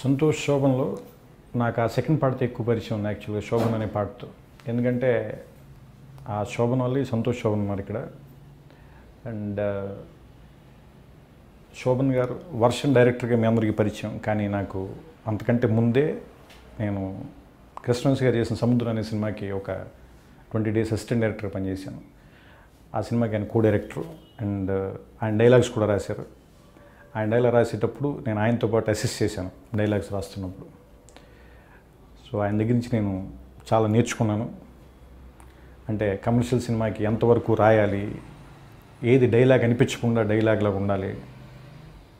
సంతోష్ శోభన్లో నాకు ఆ సెకండ్ పార్ట్తో ఎక్కువ పరిచయం ఉంది యాక్చువల్గా శోభన్ అనే పార్ట్తో. ఎందుకంటే ఆ శోభన్ వల్ల సంతోష్ శోభన్ ఉన్నారు ఇక్కడ. అండ్ శోభన్ గారు వర్షన్ డైరెక్టర్గా మీ అందరికీ పరిచయం, కానీ నాకు అంతకంటే ముందే నేను కృష్ణవంశీ గారు చేసిన సముద్రం అనే సినిమాకి ఒక 20 days అసిస్టెంట్ డైరెక్టర్గా పనిచేశాను. ఆ సినిమాకి ఆయన కో డైరెక్టర్ అండ్ ఆయన డైలాగ్స్ కూడా రాశారు. ఆయన డైలాగ్ రాసేటప్పుడు నేను ఆయనతో పాటు అసిస్ట్ చేశాను డైలాగ్స్ రాస్తున్నప్పుడు. సో ఆయన దగ్గర నుంచి నేను చాలా నేర్చుకున్నాను. అంటే కమర్షియల్ సినిమాకి ఎంతవరకు రాయాలి, ఏది డైలాగ్ అనిపించకుండా డైలాగ్లాగా ఉండాలి,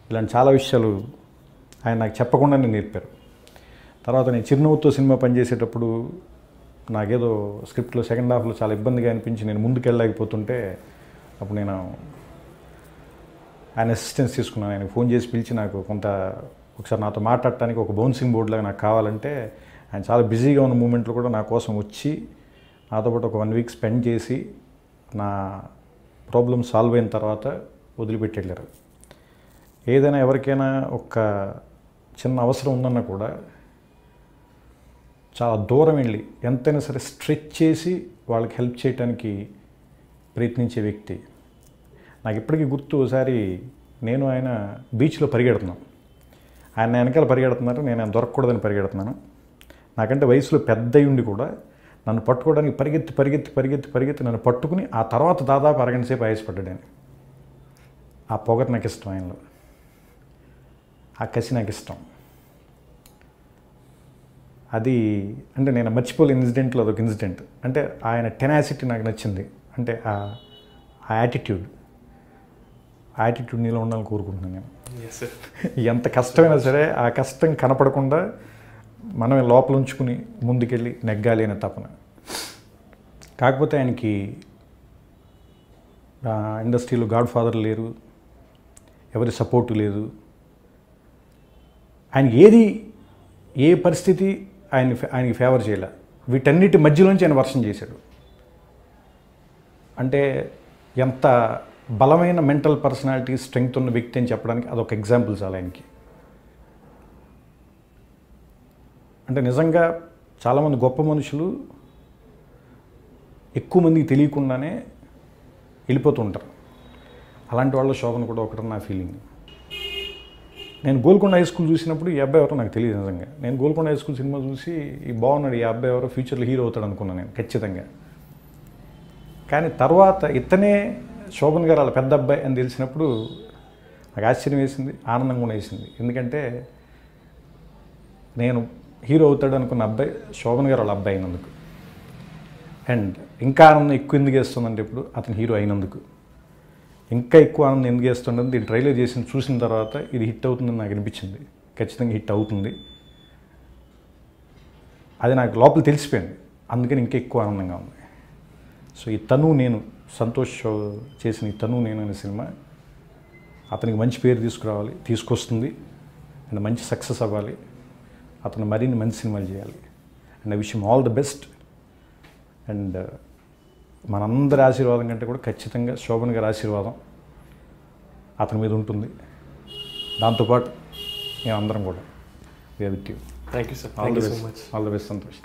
ఇలాంటి చాలా విషయాలు ఆయన నాకు చెప్పకుండానే నేర్పారు. తర్వాత నేను చిరునవ్వుతో సినిమా పనిచేసేటప్పుడు నాకేదో స్క్రిప్ట్లో సెకండ్ హాఫ్లో చాలా ఇబ్బందిగా అనిపించి నేను ముందుకు వెళ్ళలేకపోతుంటే అప్పుడు నేను ఆయన అసిస్టెన్స్ తీసుకున్నాను. ఆయన ఫోన్ చేసి పిలిచి నాకు ఒకసారి నాతో మాట్లాడటానికి ఒక బౌన్సింగ్ బోర్డ్ లాగా నాకు కావాలంటే ఆయన చాలా బిజీగా ఉన్న మూమెంట్లో కూడా నా కోసం వచ్చి నాతో పాటు ఒక 1 week స్పెండ్ చేసి నా ప్రాబ్లమ్ సాల్వ్ అయిన తర్వాత వదిలిపెట్టి వెళ్ళారు. ఏదైనా ఎవరికైనా ఒక చిన్న అవసరం ఉందన్నా కూడా చాలా దూరం వెళ్ళి ఎంతైనా సరే స్ట్రెచ్ చేసి వాళ్ళకి హెల్ప్ చేయడానికి ప్రయత్నించే వ్యక్తి. నాకు ఇప్పటికీ గుర్తు, ఒకసారి నేను ఆయన బీచ్లో పరిగెడుతున్నాం. ఆయన వెనకాల పరిగెడుతున్నారు, నేను ఆయన దొరకకూడదని పరిగెడుతున్నాను. నాకంటే వయసులో పెద్ద ఉండి కూడా నన్ను పట్టుకోవడానికి పరిగెత్తి పరిగెత్తి పరిగెత్తి పరిగెత్తి నన్ను పట్టుకుని ఆ తర్వాత దాదాపు అరగంట సేపు ఆయాసపడ్డాడు ఆయన. ఆ పొగరు నాకు ఇష్టం, ఆయనలో ఆ కసి నాకు ఇష్టం. అది అంటే నేను మర్చిపోలేని ఇన్సిడెంట్లో అదొక ఇన్సిడెంట్. అంటే ఆయన టెనాసిటీ నాకు నచ్చింది. అంటే ఆ యాటిట్యూడ్ నీలో ఉండాలని కోరుకుంటున్నాను నేను. ఎంత కష్టమైనా సరే ఆ కష్టం కనపడకుండా మనమే లోపల ఉంచుకుని ముందుకెళ్ళి నెగ్గాలి అనే తపన. కాకపోతే ఆయనకి ఇండస్ట్రీలో గాడ్ ఫాదర్ లేరు, ఎవరి సపోర్టు లేదు. ఆయనకి ఏ పరిస్థితి ఆయనకి ఫేవర్ చేయలే. వీటన్నిటి మధ్యలోంచి ఆయన వర్షం చేశాడు. అంటే ఎంత బలమైన మెంటల్ పర్సనాలిటీ స్ట్రెంగ్త్ ఉన్న వ్యక్తి అని చెప్పడానికి అదొక ఎగ్జాంపుల్ చాలా ఆయనకి. అంటే నిజంగా చాలామంది గొప్ప మనుషులు ఎక్కువ మందికి తెలియకుండానే వెళ్ళిపోతూ ఉంటారు. అలాంటి వాళ్ళ శోభన్ కూడా ఒకటి నా ఫీలింగ్. నేను గోల్కొండ హై స్కూల్ చూసినప్పుడు ఈ అబ్బాయి ఎవరో నాకు తెలియదు నిజంగా. నేను గోల్కొండ హై స్కూల్ సినిమా చూసి ఈ బాగున్నాడు, ఈ అబ్బాయి ఎవరో ఫ్యూచర్లో హీరో అవుతాడు అనుకున్నాను నేను ఖచ్చితంగా. కానీ తర్వాత ఇతనే శోభన్ గారు వాళ్ళ పెద్ద అబ్బాయి అని తెలిసినప్పుడు నాకు ఆశ్చర్యం వేసింది, ఆనందం కూడా వేసింది. ఎందుకంటే నేను హీరో అవుతాడు అనుకున్న అబ్బాయి శోభన్ గారు వాళ్ళ అబ్బాయి అయినందుకు. అండ్ ఇంకా ఆనందం ఎక్కువ ఎందుకు వేస్తుందంటే ఇప్పుడు అతను హీరో అయినందుకు ఇంకా ఎక్కువ ఆనందం ఎందుకు వేస్తుండదు. దీన్ని ట్రైలర్ చూసిన తర్వాత ఇది హిట్ అవుతుందని నాకు అనిపించింది. ఖచ్చితంగా హిట్ అవుతుంది, అది నాకు లోపల తెలిసిపోయింది. అందుకని ఇంకా ఎక్కువ ఆనందంగా ఉంది. సో ఈ నేను సంతోష్ చేసిన ఈ నేను అనే సినిమా అతనికి మంచి పేరు తీసుకొస్తుంది. అండ్ మంచి సక్సెస్ అవ్వాలి, అతను మరిన్ని మంచి సినిమాలు చేయాలి. And I wish him all the best. And మనందరి ఆశీర్వాదం కంటే కూడా ఖచ్చితంగా శోభన్ గారి ఆశీర్వాదం అతని మీద ఉంటుంది. దాంతోపాటు మేమందరం కూడా. Thank you sir. All the best Santosh.